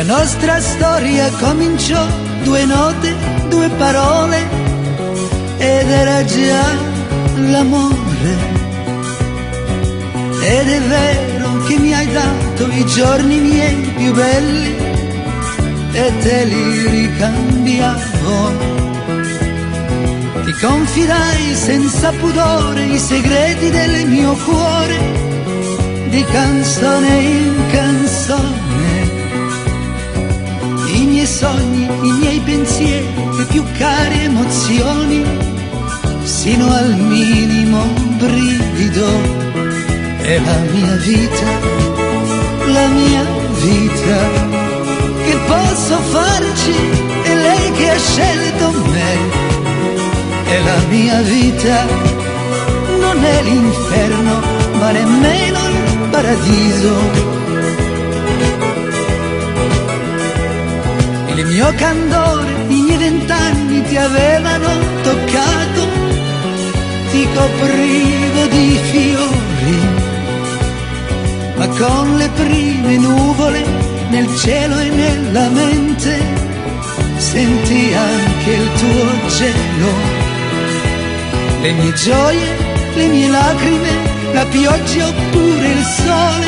nostra storia cominciò, 2 note, 2 parole, ed era già l'amore. Ed è vero che mi hai dato i giorni miei più belli e te li ricambiavo. Ti confidai senza pudore i segreti del mio cuore, di canzone in canzone, i miei sogni, i miei pensieri, le più care emozioni, sino al minimo brivido. È la mia vita, che posso farci, è lei che ha scelto me. È la mia vita, non è l'inferno, ma nemmeno il paradiso. Il mio candore, i miei 20 anni ti avevano toccato, ti coprivo di fiori, ma con le prime nuvole nel cielo e nella mente senti anche il tuo gelo. Le mie gioie, le mie lacrime, la pioggia oppure il sole,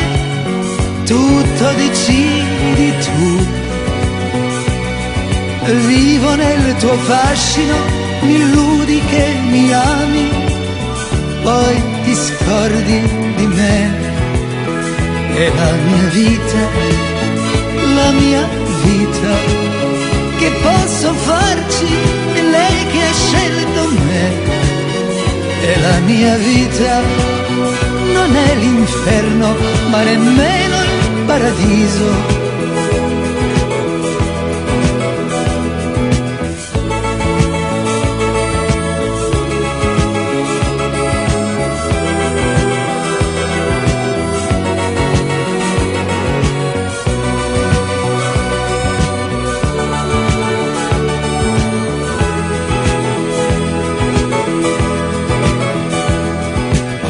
tutto decidi tu. Vivo nel tuo fascino, mi illudi che mi ami, poi ti scordi di me. È la mia vita, che posso farci, è lei che ha scelto me. È la mia vita, non è l'inferno, ma nemmeno il paradiso.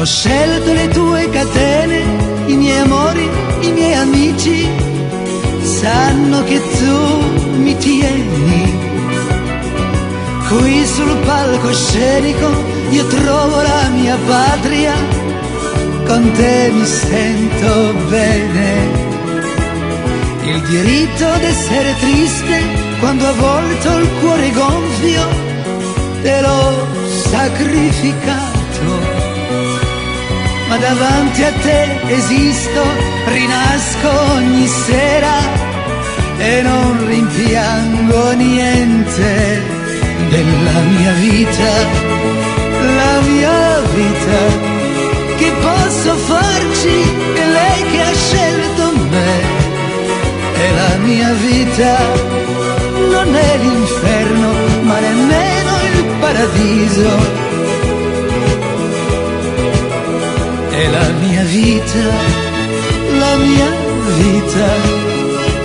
Ho scelto le tue catene, i miei amori, i miei amici, sanno che tu mi tieni. Qui sul palcoscenico io trovo la mia patria, con te mi sento bene. Il diritto d'essere triste quando a volte ho il cuore gonfio, te l'ho sacrificato. Ma davanti a te esisto, rinasco ogni sera e non rimpiango niente della mia vita. La mia vita, che posso farci, è lei che ha scelto me. E la mia vita, non è l'inferno, ma nemmeno il paradiso. È la mia vita,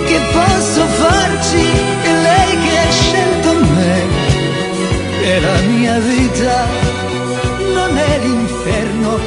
che posso farci, è lei che ha scelto me. E la mia vita, non è l'inferno,